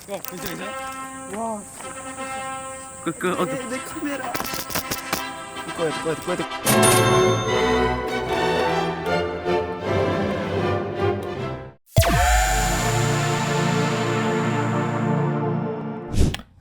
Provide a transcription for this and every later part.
괜찮아? 와, 내 카메라. 꺼야 돼.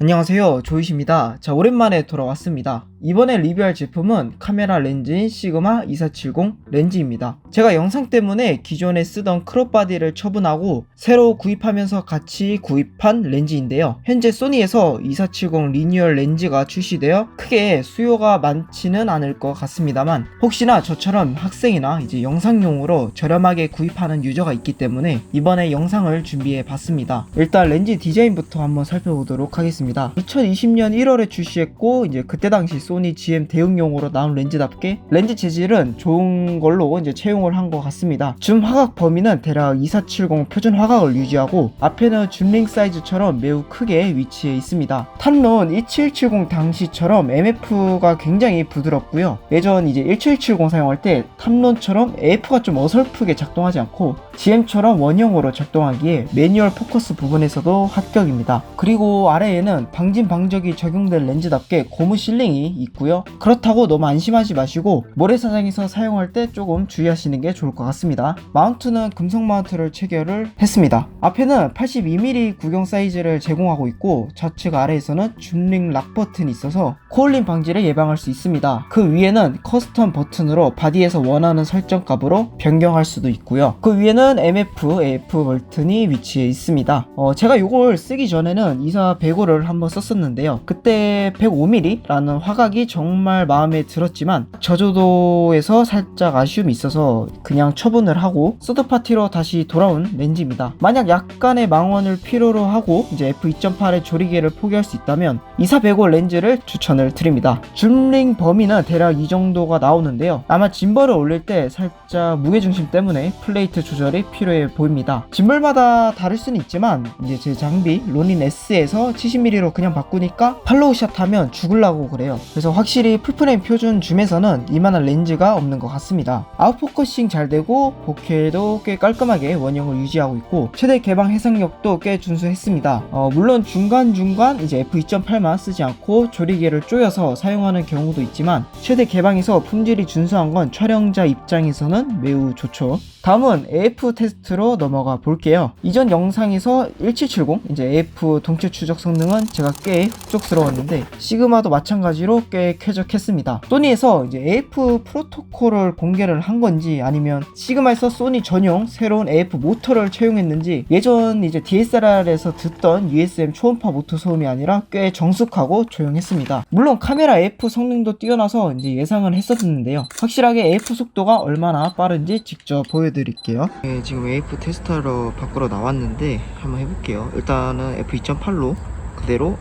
안녕하세요, 조이시입니다. 자, 오랜만에 돌아왔습니다. 이번에 리뷰할 제품은 카메라 렌즈인 시그마 2470 렌즈입니다. 제가 영상 때문에 기존에 쓰던 크롭 바디를 처분하고 새로 구입하면서 같이 구입한 렌즈인데요. 현재 소니에서 2470 리뉴얼 렌즈가 출시되어 크게 수요가 많지는 않을 것 같습니다만, 혹시나 저처럼 학생이나 이제 영상용으로 저렴하게 구입하는 유저가 있기 때문에 이번에 영상을 준비해 봤습니다. 일단 렌즈 디자인부터 한번 살펴보도록 하겠습니다. 2020년 1월에 출시했고, 이제 그때 당시 소니 GM 대응용으로 나온 렌즈답게 렌즈 재질은 좋은 걸로 이제 채용을 한 것 같습니다. 줌 화각 범위는 대략 2470 표준 화각을 유지하고, 앞에는 줌링 사이즈처럼 매우 크게 위치해 있습니다. 탐론 2770 당시처럼 MF가 굉장히 부드럽고요. 예전 이제 1770 사용할 때 탐론처럼 AF가 좀 어설프게 작동하지 않고 GM처럼 원형으로 작동하기에 매뉴얼 포커스 부분에서도 합격입니다. 그리고 아래에는 방진방적이 적용된 렌즈답게 고무 실링이 있고요. 그렇다고 너무 안심하지 마시고 모래사장에서 사용할 때 조금 주의하시는 게 좋을 것 같습니다. 마운트는 금속 마운트를 체결을 했습니다. 앞에는 82mm 구경 사이즈를 제공하고 있고, 좌측 아래에서는 줌링 락 버튼이 있어서 코올림 방지를 예방할 수 있습니다. 그 위에는 커스텀 버튼으로 바디에서 원하는 설정값으로 변경할 수도 있고요. 그 위에는 MF, AF 버튼이 위치해 있습니다. 제가 이걸 쓰기 전에는 2405를 한번 썼었는데요. 그때 105mm라는 화각이 정말 마음에 들었지만 저조도에서 살짝 아쉬움이 있어서 그냥 처분을 하고 서드파티로 다시 돌아온 렌즈입니다. 만약 약간의 망원을 필요로 하고 이제 f2.8의 조리개를 포기할 수 있다면 2405 렌즈를 추천을 드립니다. 줌링 범위는 대략 이 정도가 나오는데요. 아마 짐벌을 올릴 때 살짝 무게중심 때문에 플레이트 조절이 필요해 보입니다. 짐벌마다 다를 수는 있지만 이제 제 장비 로닌 S에서 70mm로 그냥 바꾸니까 팔로우샷 하면 죽을라고 그래요. 그래서 확실히 풀프레임 표준 줌에서는 이만한 렌즈가 없는 것 같습니다. 아웃포커싱 잘 되고 보케도 꽤 깔끔하게 원형을 유지하고 있고, 최대 개방 해상력도 꽤 준수했습니다. 물론 중간중간 이제 f2.8만 쓰지 않고 조리개를 조여서 사용하는 경우도 있지만 최대 개방에서 품질이 준수한 건 촬영자 입장에서는 매우 좋죠. 다음은 AF 테스트로 넘어가 볼게요. 이전 영상에서 1770 이제 AF 동체 추적 성능은 제가 꽤 흡족스러웠는데 시그마도 마찬가지로 꽤 쾌적했습니다. 소니에서 이제 AF 프로토콜을 공개를 한 건지 아니면 시그마에서 소니 전용 새로운 AF 모터를 채용했는지, 예전 이제 DSLR에서 듣던 USM 초음파 모터 소음이 아니라 꽤 정숙하고 조용했습니다. 물론 카메라 AF 성능도 뛰어나서 이제 예상은 했었는데요. 확실하게 AF 속도가 얼마나 빠른지 직접 보여드릴게요. 네, 지금 AF 테스터로 밖으로 나왔는데 한번 해볼게요. 일단은 f2.8로 그대로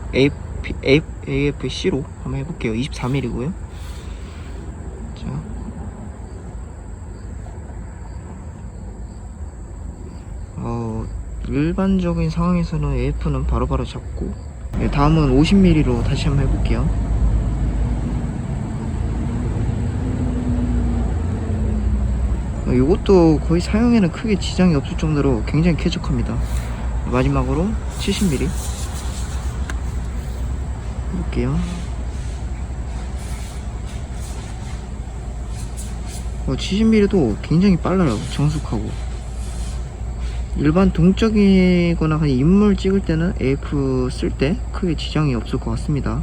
AFC로 한번 해볼게요. 24mm고요. 자, 일반적인 상황에서는 AF는 바로바로 잡고, 네, 다음은 50mm로 다시 한번 해볼게요. 이것도 거의 사용에는 크게 지장이 없을 정도로 굉장히 쾌적합니다. 마지막으로 70mm 해볼게요. 70mm도 굉장히 빨라요. 정숙하고. 일반 동적이거나 그냥 인물 찍을 때는 AF 쓸 때 크게 지장이 없을 것 같습니다.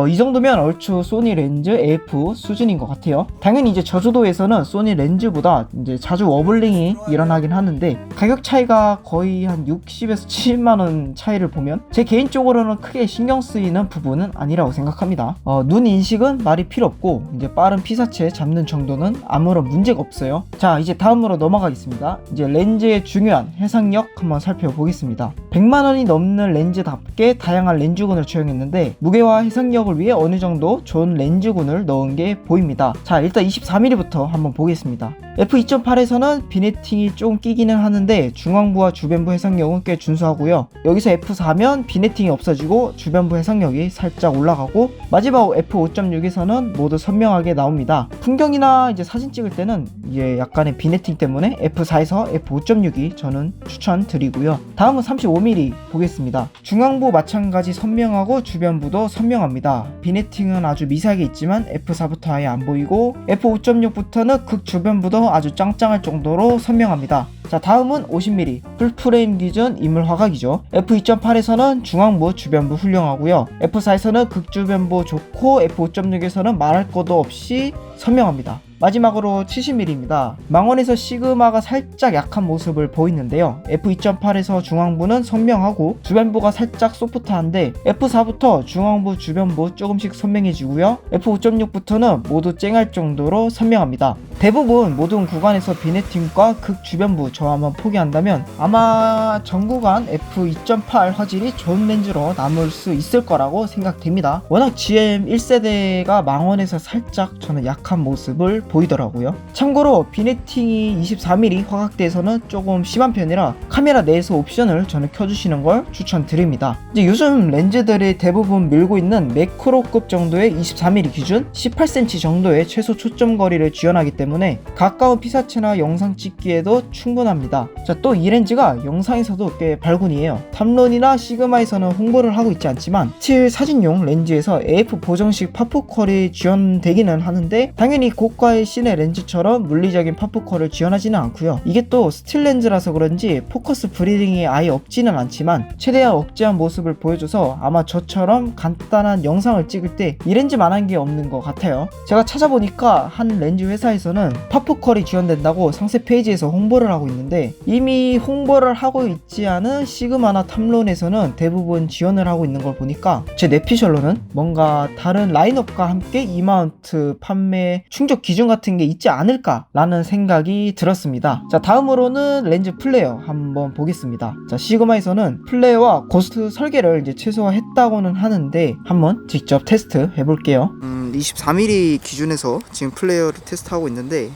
이 정도면 얼추 소니 렌즈 AF 수준인 것 같아요. 당연히 이제 저조도에서는 소니 렌즈보다 이제 자주 워블링이 일어나긴 하는데, 가격 차이가 거의 한 60에서 70만원 차이를 보면 제 개인적으로는 크게 신경 쓰이는 부분은 아니라고 생각합니다. 눈 인식은 말이 필요 없고 이제 빠른 피사체 잡는 정도는 아무런 문제가 없어요. 자, 이제 다음으로 넘어가겠습니다. 이제 렌즈의 중요한 해상력 한번 살펴보겠습니다. 100만원이 넘는 렌즈답게 다양한 렌즈군을 채용했는데 무게와 해상력 기억을 위해 어느 정도 좋은 렌즈군을 넣은 게 보입니다. 자, 일단 24mm부터 한번 보겠습니다. f2.8에서는 비네팅이 조금 끼기는 하는데 중앙부와 주변부 해상력은 꽤 준수하고요. 여기서 f4면 비네팅이 없어지고 주변부 해상력이 살짝 올라가고, 마지막 f5.6에서는 모두 선명하게 나옵니다. 풍경이나 이제 사진 찍을 때는 이제 약간의 비네팅 때문에 f4에서 f5.6이 저는 추천드리고요. 다음은 35mm 보겠습니다. 중앙부 마찬가지 선명하고 주변부도 선명합니다. 비네팅은 아주 미세하게 있지만 f4부터 아예 안 보이고, f5.6부터는 극 주변부도 아주 짱짱할 정도로 선명합니다. 자, 다음은 50mm 풀프레임 기준 인물 화각이죠. f2.8에서는 중앙부 주변부 훌륭하고요. f4에서는 극주변부 좋고, f5.6에서는 말할 것도 없이 선명합니다. 마지막으로 70mm입니다. 망원에서 시그마가 살짝 약한 모습을 보이는데요. f2.8에서 중앙부는 선명하고 주변부가 살짝 소프트한데, f4부터 중앙부 주변부 조금씩 선명해지고요. f5.6부터는 모두 쨍할 정도로 선명합니다. 대부분 모든 구간에서 비네팅과 극 주변부 저 한번 포기한다면 아마 전 구간 f2.8 화질이 좋은 렌즈로 남을 수 있을 거라고 생각됩니다. 워낙 GM 1세대가 망원에서 살짝 저는 약한 모습을 보이더라고요. 참고로 비네팅이 24mm 화각대에서는 조금 심한 편이라 카메라 내에서 옵션을 저는 켜주시는 걸 추천드립니다. 이제 요즘 렌즈들이 대부분 밀고 있는 매크로급 정도의 24mm 기준 18cm 정도의 최소 초점 거리를 지원하기 때문에 가까운 피사체나 영상 찍기에도 충분합니다. 자, 또 이 렌즈가 영상에서도 꽤 발군이에요. 탐론이나 시그마에서는 홍보를 하고 있지 않지만 스틸 사진용 렌즈에서 AF 보정식 팝포컬이 지원되기는 하는데, 당연히 고가의 시내 렌즈처럼 물리적인 팝포컬을 지원하지는 않고요. 이게 또 스틸 렌즈라서 그런지 포커스 브리딩이 아예 없지는 않지만 최대한 억제한 모습을 보여줘서 아마 저처럼 간단한 영상을 찍을 때 이 렌즈만한 게 없는 것 같아요. 제가 찾아보니까 한 렌즈 회사에서는 팝포컬이 지원된다고 상세 페이지에서 홍보를 하고 있는데, 이미 홍보를 하고 있지 않은 시그마나 탐론에서는 대부분 지원을 하고 있는 걸 보니까 제 뇌피셜로는 뭔가 다른 라인업과 함께 이마운트 판매 충족 기준 같은 게 있지 않을까 라는 생각이 들었습니다. 자, 다음으로는 렌즈 플레어 한번 보겠습니다. 자, 시그마에서는 플레어와 고스트 설계를 이제 최소화했다고는 하는데 한번 직접 테스트 해볼게요. 24mm 기준에서 지금 플레어를 테스트하고 있는데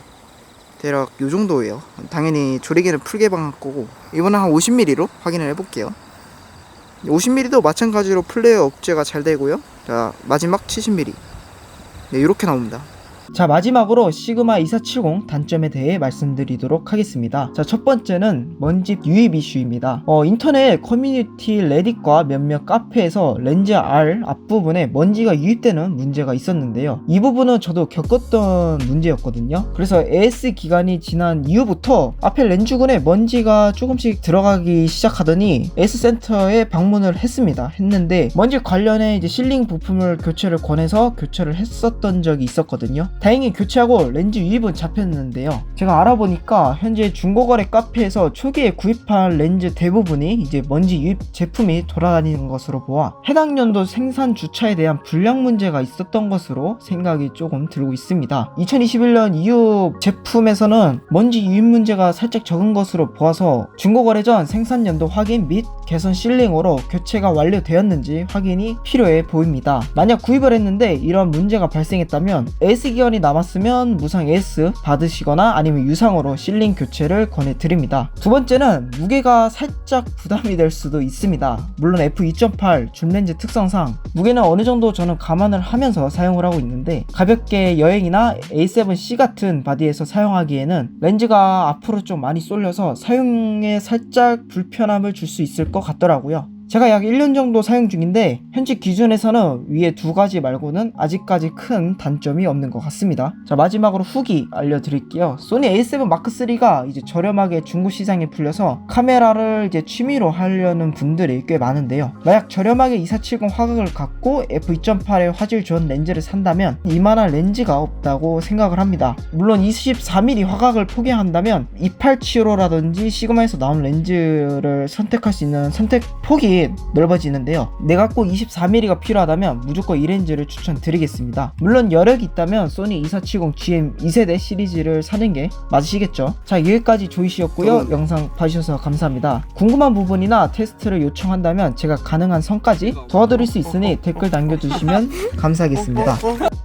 대략 요 정도예요. 당연히 조리개는 풀게 박을 거고, 이번엔 한 50mm로 확인을 해볼게요. 50mm도 마찬가지로 플레어 억제가 잘 되고요. 자, 마지막 70mm. 네, 이렇게 나옵니다. 자, 마지막으로 시그마 2470 단점에 대해 말씀드리도록 하겠습니다. 자, 첫 번째는 먼지 유입 이슈입니다. 인터넷 커뮤니티 레딧과 몇몇 카페에서 렌즈 R 앞부분에 먼지가 유입되는 문제가 있었는데요. 이 부분은 저도 겪었던 문제였거든요. 그래서 AS 기간이 지난 이후부터 앞에 렌즈군에 먼지가 조금씩 들어가기 시작하더니 AS 센터에 방문을 했는데 먼지 관련해 이제 실링 부품을 교체를 권해서 교체를 했었던 적이 있었거든요. 다행히 교체하고 렌즈 유입은 잡혔는데요. 제가 알아보니까 현재 중고거래 카페에서 초기에 구입한 렌즈 대부분이 이제 먼지 유입 제품이 돌아다니는 것으로 보아 해당 연도 생산 주차에 대한 불량 문제가 있었던 것으로 생각이 조금 들고 있습니다. 2021년 이후 제품에서는 먼지 유입 문제가 살짝 적은 것으로 보아서 중고거래 전 생산 연도 확인 및 개선 실링으로 교체가 완료되었는지 확인이 필요해 보입니다. 만약 구입을 했는데 이런 문제가 발생했다면 AS 기간이 남았으면 무상 AS 받으시거나 아니면 유상으로 실링 교체를 권해드립니다. 두 번째는 무게가 살짝 부담이 될 수도 있습니다. 물론 f2.8 줌렌즈 특성상 무게는 어느 정도 저는 감안을 하면서 사용을 하고 있는데, 가볍게 여행이나 A7C 같은 바디에서 사용하기에는 렌즈가 앞으로 좀 많이 쏠려서 사용에 살짝 불편함을 줄 수 있을 것 같더라고요. 제가 약 1년 정도 사용 중인데 현재 기준에서는 위에 두 가지 말고는 아직까지 큰 단점이 없는 것 같습니다. 자, 마지막으로 후기 알려드릴게요. 소니 A7 마크3가 이제 저렴하게 중고 시장에 풀려서 카메라를 이제 취미로 하려는 분들이 꽤 많은데요. 만약 저렴하게 2470 화각을 갖고 f2.8의 화질 좋은 렌즈를 산다면 이만한 렌즈가 없다고 생각을 합니다. 물론 24mm 화각을 포기한다면 2875라든지 시그마에서 나온 렌즈를 선택할 수 있는 선택 폭이 폭이 넓어지는데요. 내가 꼭 24mm가 필요하다면 무조건 이 렌즈를 추천드리겠습니다. 물론 여력이 있다면 소니 2470GM 2세대 시리즈를 사는 게 맞으시겠죠. 자, 여기까지 조이씨였고요. 영상 봐주셔서 감사합니다. 궁금한 부분이나 테스트를 요청한다면 제가 가능한 선까지 도와드릴 수 있으니 댓글 남겨주시면 감사하겠습니다.